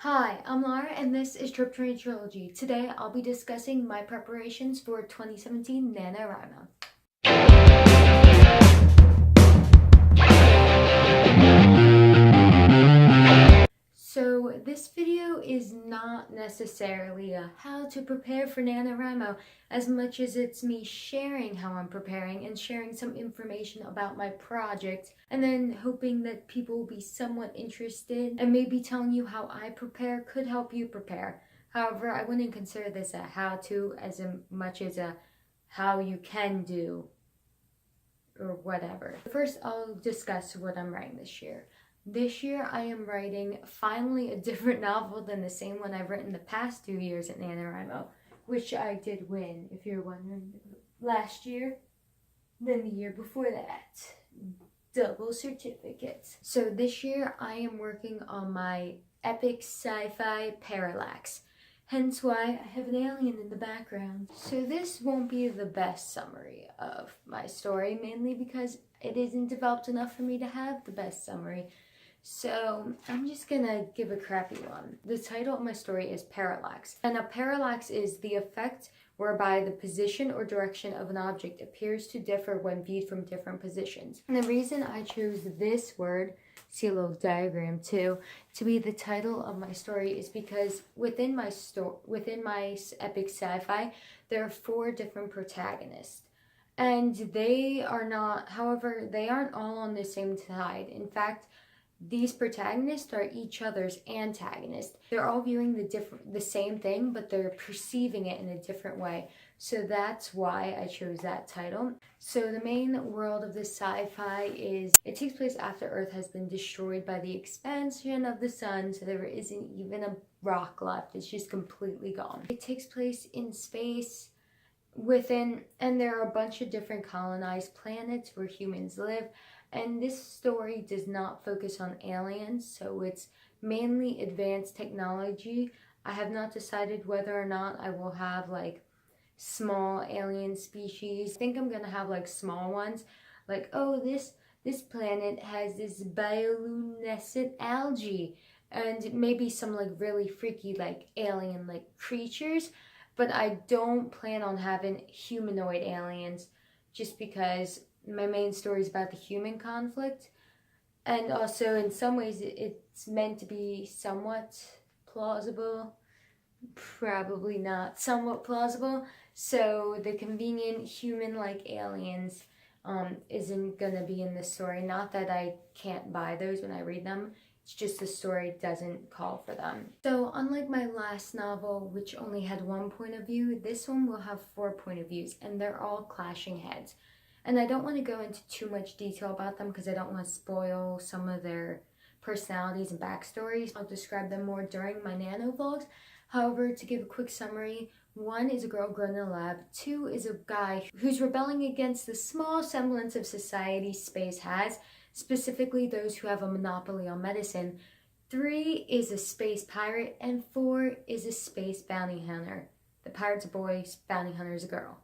Hi, I'm Laura and this is tropetrinitytrilogy. Today I'll be discussing my preparations for 2017 NaNoWriMo. So this video is not necessarily a how to prepare for NaNoWriMo as much as it's me sharing how I'm preparing and sharing some information about my project and then hoping that people will be somewhat interested and maybe telling you how I prepare could help you prepare. However, I wouldn't consider this a how-to as much as a how you can do or whatever. First, I'll discuss what I'm writing this year. This year, I am writing finally a different novel than the same one I've written the past 2 years at NaNoWriMo, which I did win, if you're wondering, last year, then the year before that. Double certificates. So this year, I am working on my epic sci-fi parallax. Hence why I have an alien in the background. So this won't be the best summary of my story, mainly because it isn't developed enough for me to have the best summary. So I'm just gonna give a crappy one. The title of my story is Parallax. And a parallax is the effect whereby the position or direction of an object appears to differ when viewed from different positions. And the reason I chose this word, see a little diagram too, to be the title of my story is because within my epic sci-fi, there are 4 different protagonists. And they are not, however, they aren't all on the same side. In fact, these protagonists are each other's antagonists. They're all viewing the same thing, but they're perceiving it in a different way. So that's why I chose that title. So the main world of this sci-fi is, it takes place after Earth has been destroyed by the expansion of the sun, so there isn't even a rock left. It's just completely gone. It takes place in space and there are a bunch of different colonized planets where humans live. And this story does not focus on aliens, so it's mainly advanced technology. I have not decided whether or not I will have like small alien species. I think I'm gonna have like small ones, like, oh, this planet has this bioluminescent algae, and maybe some like really freaky like alien like creatures. But I don't plan on having humanoid aliens just because my main story is about the human conflict, and also in some ways it's meant to be somewhat plausible, probably not somewhat plausible, so the convenient human-like aliens isn't gonna be in this story. Not that I can't buy those when I read them, it's just the story doesn't call for them. So unlike my last novel, which only had 1 point of view, this one will have 4 point of views, and they're all clashing heads. And I don't want to go into too much detail about them because I don't want to spoil some of their personalities and backstories. I'll describe them more during my nano vlogs. However, to give a quick summary, 1 is a girl grown in a lab, 2 is a guy who's rebelling against the small semblance of society space has, specifically those who have a monopoly on medicine, 3 is a space pirate, and 4 is a space bounty hunter. The pirate's a boy, bounty hunter is a girl.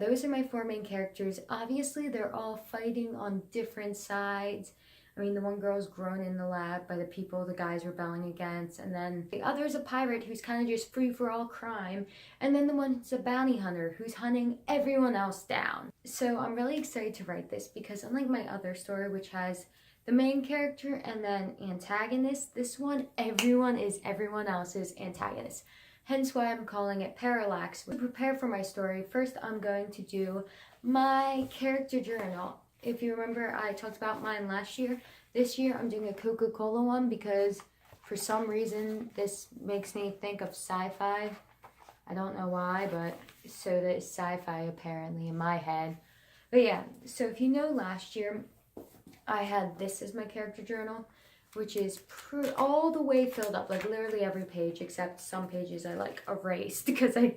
Those are my 4 main characters. Obviously, they're all fighting on different sides. I mean, the one girl's grown in the lab by the people the guy's rebelling against, and then the other's a pirate who's kind of just free for all crime, and then the one's a bounty hunter who's hunting everyone else down. So I'm really excited to write this because unlike my other story, which has the main character and then antagonist, this one, everyone is everyone else's antagonist. Hence why I'm calling it Parallax. To prepare for my story, first I'm going to do my character journal. If you remember, I talked about mine last year. This year I'm doing a Coca-Cola one because for some reason this makes me think of sci-fi. I don't know why, but so that sci-fi apparently in my head. But yeah, so if you know last year, I had this as my character journal, which is all the way filled up, like literally every page except some pages I like erased because I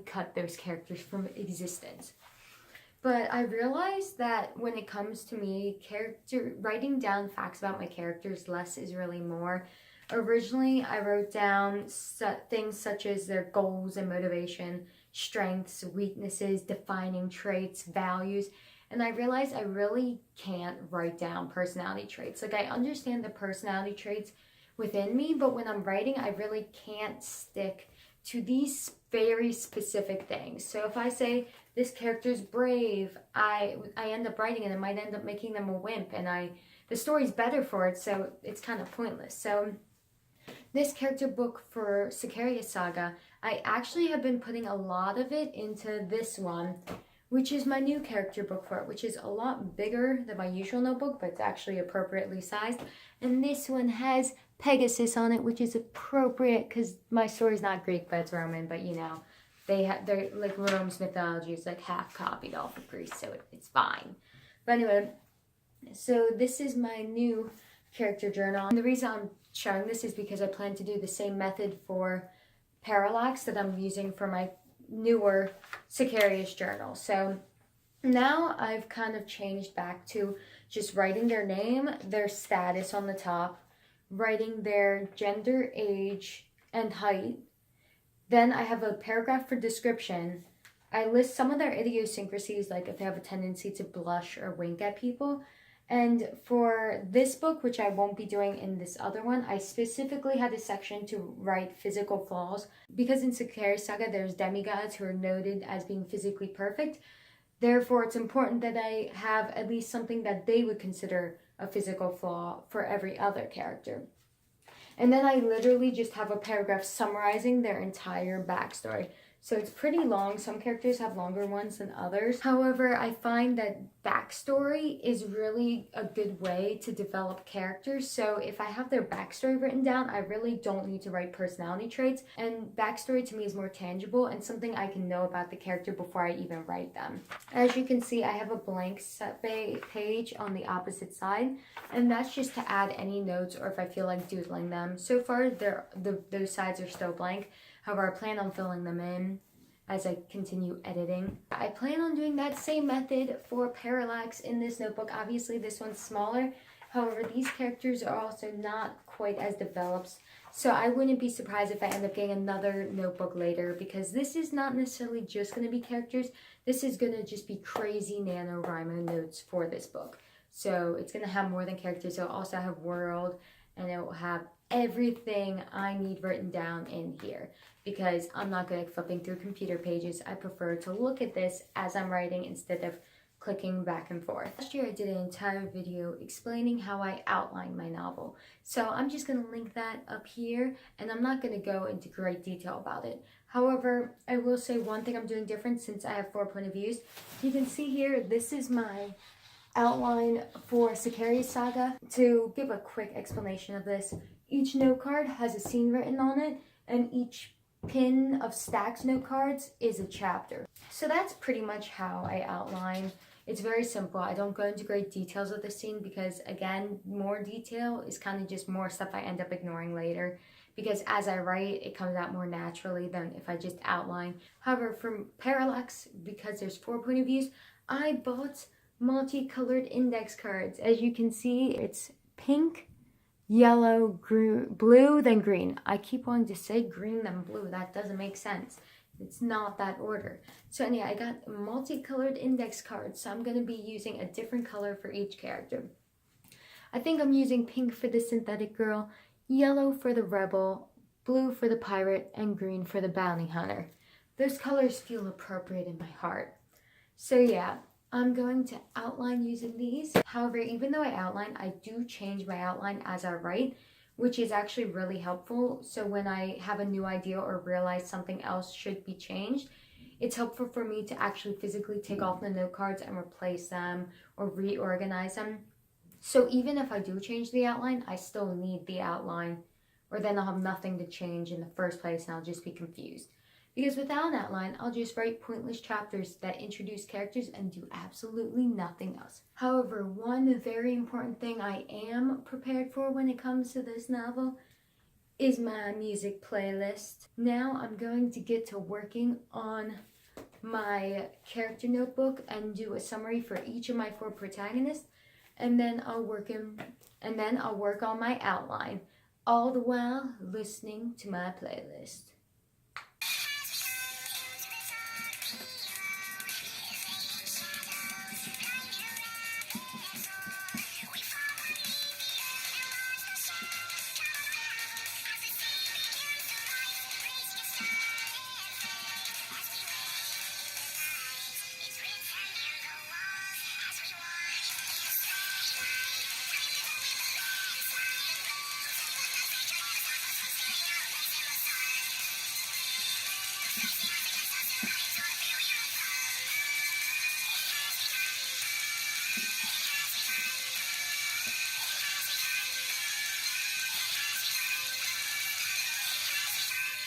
cut those characters from existence. But I realized that when it comes to me writing down facts about my characters, less is really more. Originally, I wrote down things such as their goals and motivation, strengths, weaknesses, defining traits, values. And I realized I really can't write down personality traits. Like, I understand the personality traits within me, but when I'm writing, I really can't stick to these very specific things. So if I say this character's brave, I end up writing it. It might end up making them a wimp, and the story's better for it, so it's kind of pointless. So this character book for Sicarius Saga, I actually have been putting a lot of it into this one, which is my new character book for it, which is a lot bigger than my usual notebook, but it's actually appropriately sized. And this one has Pegasus on it, which is appropriate because my story's not Greek, but it's Roman. But you know, they're like Rome's mythology is like half copied off of Greece, so it's fine. But anyway, so this is my new character journal. And the reason I'm showing this is because I plan to do the same method for Parallax that I'm using for my newer Sicarius journal. So now I've kind of changed back to just writing their name, their status on the top, writing their gender, age, and height. Then I have a paragraph for description. I list some of their idiosyncrasies, like if they have a tendency to blush or wink at people. And for this book, which I won't be doing in this other one, I specifically had a section to write physical flaws. Because in Sicarius Saga, there's demigods who are noted as being physically perfect. Therefore, it's important that I have at least something that they would consider a physical flaw for every other character. And then I literally just have a paragraph summarizing their entire backstory. So it's pretty long. Some characters have longer ones than others. However, I find that backstory is really a good way to develop characters. So if I have their backstory written down, I really don't need to write personality traits. And backstory to me is more tangible and something I can know about the character before I even write them. As you can see, I have a blank set page on the opposite side. And that's just to add any notes or if I feel like doodling them. So far, those sides are still blank. However, I plan on filling them in as I continue editing. I plan on doing that same method for Parallax in this notebook. Obviously, this one's smaller. However, these characters are also not quite as developed. So I wouldn't be surprised if I end up getting another notebook later because this is not necessarily just going to be characters. This is going to just be crazy NaNoWriMo notes for this book. So it's going to have more than characters. It'll also have world and it will have everything I need written down in here because I'm not good at flipping through computer pages. I prefer to look at this as I'm writing instead of clicking back and forth. Last year I did an entire video explaining how I outline my novel. So I'm just going to link that up here and I'm not going to go into great detail about it. However, I will say one thing I'm doing different since I have 4 point of views. You can see here, this is my outline for Sicarius Saga. To give a quick explanation of this, each note card has a scene written on it, and each pin of stacked note cards is a chapter. So that's pretty much how I outline. It's very simple. I don't go into great details of the scene because, again, more detail is kind of just more stuff I end up ignoring later. Because as I write, it comes out more naturally than if I just outline. However, for Parallax, because there's 4 point of views, I bought multicolored index cards. As you can see, it's pink, yellow, green, blue, then green. I keep wanting to say green, then blue. That doesn't make sense. It's not that order. So anyway, I got multicolored index cards, so I'm going to be using a different color for each character. I think I'm using pink for the synthetic girl, yellow for the rebel, blue for the pirate, and green for the bounty hunter. Those colors feel appropriate in my heart. So yeah, I'm going to outline using these. However, even though I outline, I do change my outline as I write, which is actually really helpful. So when I have a new idea or realize something else should be changed, it's helpful for me to actually physically take off the note cards and replace them or reorganize them. So even if I do change the outline, I still need the outline, or then I'll have nothing to change in the first place and I'll just be confused. Because without an outline, I'll just write pointless chapters that introduce characters and do absolutely nothing else. However, one very important thing I am prepared for when it comes to this novel is my music playlist. Now I'm going to get to working on my character notebook and do a summary for each of my 4 protagonists, and then I'll work on my outline, all the while listening to my playlist.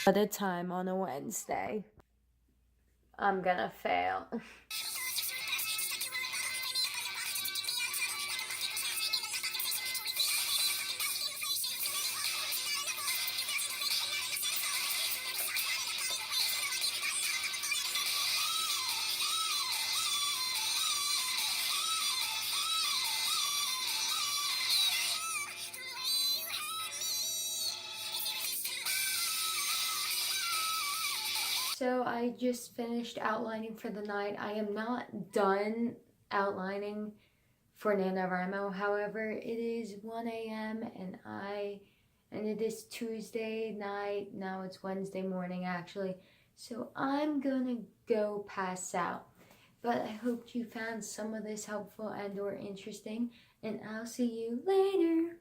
At a time on a Wednesday. I'm gonna fail. So I just finished outlining for the night. I am not done outlining for NaNoWriMo. However, it is 1 a.m. and it is Tuesday night. Now it's Wednesday morning actually. So I'm gonna go pass out. But I hope you found some of this helpful and or interesting, and I'll see you later.